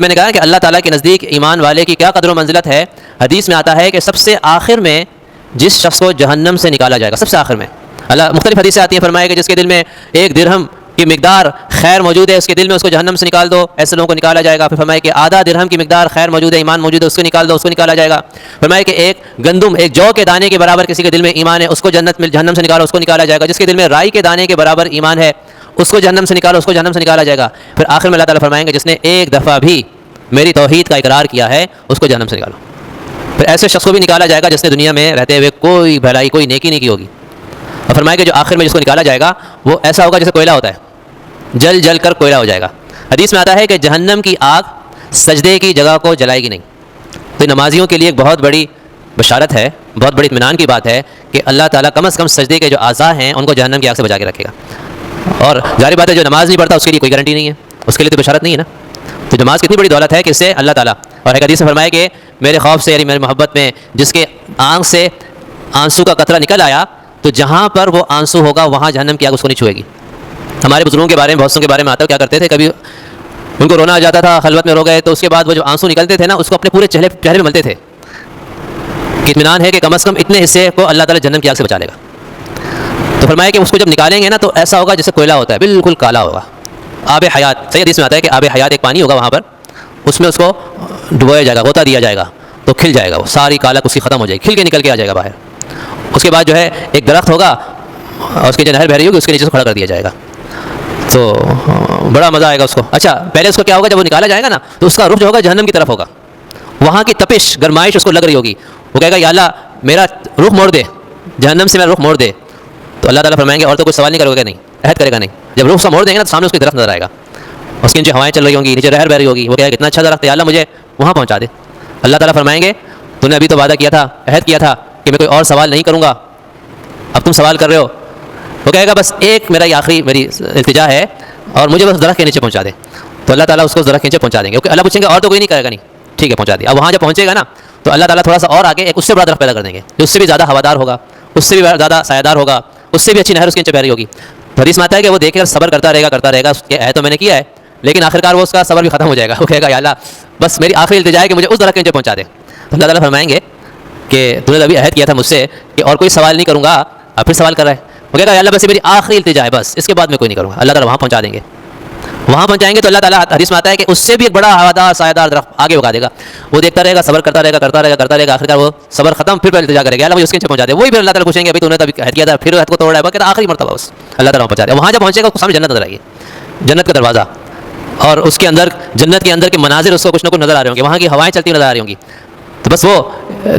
میں نے کہا کہ اللہ تعالیٰ کے نزدیک ایمان والے کی کیا قدر و منزلت ہے. حدیث میں آتا ہے کہ سب سے آخر میں جس شخص کو جہنم سے نکالا جائے گا، سب سے آخر میں، اللہ مختلف حدیثیں آتی ہیں، فرمایا کہ جس کے دل میں 1 درہم کی مقدار خیر موجود ہے، اس کے دل میں اس کو جہنم سے نکال دو، ایسے لوگوں کو نکالا جائے گا. پھر فرمایا کہ آدھا درہم کی مقدار خیر موجود ہے، ایمان موجود ہے، اس کو نکال دو، اس کو نکالا جائے گا. فرمایا کہ 1 گندم، 1 جو کے دانے کے برابر کسی کے دل میں ایمان ہے، اس کو جہنم سے نکالو، اس کو نکالا جائے گا. جس کے دل میں رائی کے دانے کے برابر ایمان ہے، اس کو جہنم سے نکالو، اس کو جہنم سے نکالا جائے گا. پھر آخر میں اللہ تعالیٰ فرمائیں گے جس نے 1 دفعہ بھی میری توحید کا اقرار کیا ہے، اس کو جہنم سے نکالو. پھر ایسے شخص کو بھی نکالا جائے گا جس نے دنیا میں رہتے ہوئے کوئی بھلائی، کوئی نیکی نہیں کی ہوگی. اور فرمایا کہ جو آخر میں جس کو نکالا جائے گا وہ ایسا ہوگا جیسے کوئلہ ہوتا ہے، جل جل کر کوئلہ ہو جائے گا. حدیث میں آتا ہے کہ جہنم کی آگ سجدے کی جگہ کو جلائے گی نہیں. تو نمازیوں کے لیے ایک بہت بڑی بشارت ہے، بہت بڑی اطمینان کی بات ہے کہ اللہ تعالیٰ کم از کم سجدے کے جو اعضاء ہیں ان کو جہنم کی آگ سے بچا کے رکھے گا. اور ظاہر بات ہے جو نماز نہیں پڑھتا اس کے لیے کوئی گارنٹی نہیں ہے، اس کے لیے تو بشارت نہیں ہے نا. تو نماز کتنی بڑی دولت ہے کہ اس سے اللہ تعالیٰ، اور ایک حدیث میں فرمایا کہ میرے خوف سے، یعنی میری محبت میں جس کے آنکھ سے آنسو کا قطرہ نکل آیا تو جہاں پر وہ آنسو ہوگا وہاں جہنم کی آگ اس کو نہیں چھوئے گی. ہمارے بزرگوں کے بارے میں، بہت سوں کے بارے میں آتا ہے کیا کرتے تھے، کبھی ان کو رونا آ جاتا تھا، خلوت میں رو گئے تو اس کے بعد وہ جو آنسو نکلتے تھے نا اس کو اپنے پورے چہرے میں ملتے تھے کہ اطمینان ہے کہ کم از کم اتنے حصے کو اللہ تعالیٰ جہنم کی آگ سے بچا لے گا. تو فرمایا کہ اس کو جب نکالیں گے نا تو ایسا ہوگا جیسے کوئلہ ہوتا ہے، بالکل کالا ہوگا. آب حیات، صحیح حدیث میں آتا ہے کہ آب حیات ایک پانی ہوگا وہاں پر، اس میں اس کو ڈبویا جائے گا، غوطہ دیا جائے گا تو کھل جائے گا، وہ ساری کالک اس کی ختم ہو جائے گی، کھل کے نکل کے آ جائے گا باہر. اس کے بعد جو ہے ایک درخت ہوگا اور اس کی جو نہر بہ رہی ہوگی اس کے نیچے سے کھڑا کر دیا جائے گا، تو بڑا مزہ آئے گا اس کو. اچھا پہلے اس کو کیا ہوگا، جب وہ نکالا جائے گا نا تو اس کا رخ جو ہوگا جہنم کی طرف ہوگا، وہاں کی تپش گرمائش اس کو لگ رہی ہوگی. وہ کہے گا یا اللہ میرا رخ موڑ دے، جہنم سے میرا رخ موڑ دے. تو اللہ تعالیٰ فرمائیں گے اور تو کوئی سوال نہیں کرے گا، نہیں عہد کرے گا نہیں. جب رخ سے موڑ دیں گے نا تو سامنے اس کی طرف نظر آئے گا، اس کے نیچے ہوائیں چل رہی ہوں گی، نیچے نہر بہ رہی ہوگی. وہ کہے گا کتنا اچھا درخت ہے، یا اللہ مجھے وہاں پہنچا دے. اللہ تعالیٰ فرمائیں گے تو نے ابھی تو وعدہ کیا تھا، عہد کیا تھا کہ میں کوئی اور سوال نہیں کروں گا، اب تم سوال کر رہے ہو. وہ کہے گا بس ایک میری التجا ہے اور مجھے بس درخت کے نیچے پہنچا دے. تو اللہ تعالیٰ اس کو درخت کے نیچے پہنچا دیں گے. اللہ پوچھیں گے اور تو کوئی نہیں کرے گا، نہیں ٹھیک ہے پہنچا دیا. اب وہاں جب پہنچے گا نا تو اللہ تعالیٰ تھوڑا سا اور آگے ایک اس سے بڑا درخت پیدا کر دیں گے جو اس سے بھی زیادہ ہوادار ہوگا، اس سے بھی زیادہ سایہ دار ہوگا، اس سے بھی اچھی نہر اس کے نیچے بہ رہی ہوگی. تو حدیث میں آتا ہے کہ وہ دیکھ کر صبر کرتا رہے گا کہ ہے تو میں نے کیا ہے، لیکن آخرکار وہ اس کا صبر بھی ختم ہو جائے گا. وہ کہے گا یا اللہ بس میری آخری التجا ہے کہ مجھے اس درخت کے نیچے پہنچا دے. تو اللہ تعالیٰ فرمائیں گے کہ تم نے ابھی عہد کیا تھا مجھ سے کہ اور کوئی سوال نہیں کروں گا، اب پھر سوال کر رہا ہے. وہ کہے گا یا اللہ بس میری آخری التجا ہے، بس اس کے بعد میں کوئی نہیں کروں گا. اللہ تعالیٰ وہاں پہنچا دیں گے. وہاں پہنچائیں گے تو اللہ تعالیٰ حدیث میں آتا ہے کہ اس سے بھی ایک بڑا ہوادار سایہ دار درخت آگے اگا دے گا. وہ دیکھتا رہے گا، صبر کرتا رہے گا، آخرکار وہ صبر ختم، پھر التجا کرے گا اللہ مجھے اس کے نیچے پہنچا دے. وہی پھر اللہ تعالیٰ پوچھیں گے ابھی تو نے تو عہد کیا تھا، پھر عہد کو توڑا ہے، وہ کہتا ہے آخری مرتبہ بس اللہ تعالیٰ پہنچا دے. وہاں جب پہنچے گا اس کو سامنے جنت نظر آئے گی، جنت کا دروازہ، اور اس کے اندر جنت کے اندر کے مناظر اس کو کچھ نہ کچھ نظر آ رہے ہوں گے، وہاں کی ہوائیں چلتی نظر آ رہی ہوں گی. تو بس وہ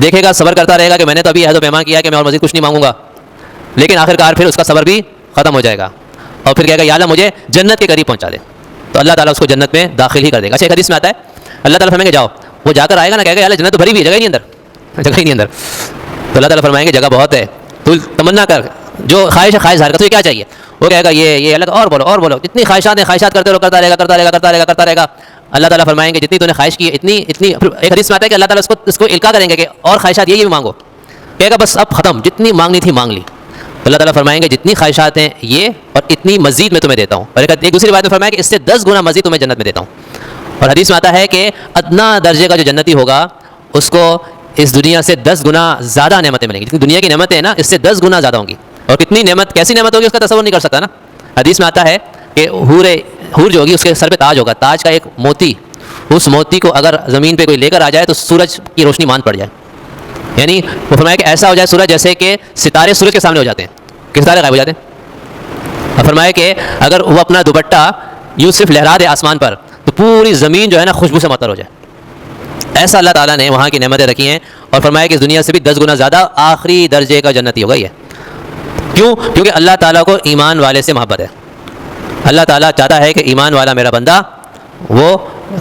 دیکھے گا، صبر کرتا رہے گا کہ میں نے تو ابھی عہد و پیمان کیا کہ میں اور مزید کچھ نہیں مانگوں گا، لیکن آخرکار پھر اس کا صبر بھی ختم ہو جائے گا اور پھر کہے گا یا اللہ مجھے جنت کے قریب پہنچا دے. تو اللہ تعالیٰ اس کو جنت میں داخل ہی کر دے گا. اچھا ایک حدیث میں آتا ہے اللہ تعالیٰ فرمائیں گے جاؤ. وہ جا کر آئے گا نا، کہے گا یا اللہ جنت تو بھری ہوئی، جگہ ہی نہیں اندر، جگہ ہی نہیں اندر. تو اللہ تعالیٰ فرمائیں گے جگہ بہت ہے، تو تمنا کر، جو خواہش ہے خواہش ظاہر کر، تو یہ کیا چاہیے. وہ کہے گا یہ اللہ اور بولو جتنی خواہشات ہیں، خواہشات کرتے رہو، کرتا رہے گا. اللہ تعالیٰ فرمائیں گے جتنی تو نے خواہش کی ہے اتنی. ایک حدیث میں آتا ہے کہ اللہ تعالیٰ اس کو القا کریں گے کہ اور خواہشات یہ بھی مانگو. کہے گا بس اب ختم، جتنی مانگنی تھی مانگ لی. اللہ تعالیٰ فرمائیں گے جتنی خواہشات ہیں یہ اور اتنی مزید میں تمہیں دیتا ہوں. اور ایک دوسری بات میں فرمایا کہ اس سے 10 گنا مزید تمہیں جنت میں دیتا ہوں. اور حدیث میں آتا ہے کہ ادنا درجے کا جو جنتی ہوگا اس کو اس دنیا سے 10 گنا زیادہ نعمتیں ملیں گی. جتنی دنیا کی نعمتیں ہیں نا اس سے 10 گنا زیادہ ہوں گی. اور کتنی نعمت، کیسی نعمت ہوگی اس کا تصور نہیں کر سکتا نا. حدیث میں آتا ہے کہ حور جو ہوگی اس کے سر پہ تاج ہوگا، تاج کا ایک موتی، اس موتی کو اگر زمین پہ کوئی لے کر آ جائے تو سورج کی روشنی مان پڑ جائے. یعنی وہ فرمایا کہ ایسا ہو جائے سورج جیسے کہ ستارے سورج کے سامنے ہو جاتے ہیں، کہ ستارے غائب ہو جاتے ہیں. اور فرمایا کہ اگر وہ اپنا دوپٹہ یوں صرف لہرا دے آسمان پر تو پوری زمین جو ہے نا خوشبو سے معطر ہو جائے. ایسا اللہ تعالیٰ نے وہاں کی نعمتیں رکھی ہیں. اور فرمایا کہ اس دنیا سے بھی 10 گنا زیادہ آخری درجے کا جنتی ہوگا یہ. کیوں؟ کیونکہ اللہ تعالیٰ کو ایمان والے سے محبت ہے. اللہ تعالیٰ چاہتا ہے کہ ایمان والا میرا بندہ وہ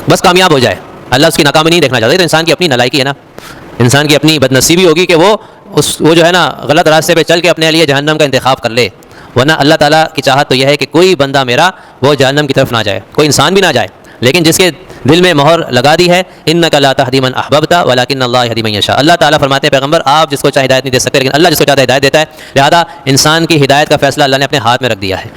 بس کامیاب ہو جائے. اللہ اس کی ناکامی نہیں دیکھنا چاہتا. تو انسان کی اپنی نالائکی ہے نا، انسان کی اپنی بدنصیبی ہوگی کہ وہ جو ہے نا غلط راستے پہ چل کے اپنے لیے جہنم کا انتخاب کر لے. ورنہ اللہ تعالیٰ کی چاہت تو یہ ہے کہ کوئی بندہ میرا وہ جہنم کی طرف نہ جائے، کوئی انسان بھی نہ جائے. لیکن جس کے دل میں مہر لگا دی ہے انک لا تہدی من احببت ولکن اللہ یہدی من یشاء. اللہ تعالیٰ فرماتے ہیں پیغمبر آپ جس کو چاہے ہدایت نہیں دے سکتے، لیکن اللہ جس کو چاہتا ہے ہدایت دیتا ہے. لہذا انسان کی ہدایت کا فیصلہ اللہ نے اپنے ہاتھ میں رکھ دیا ہے.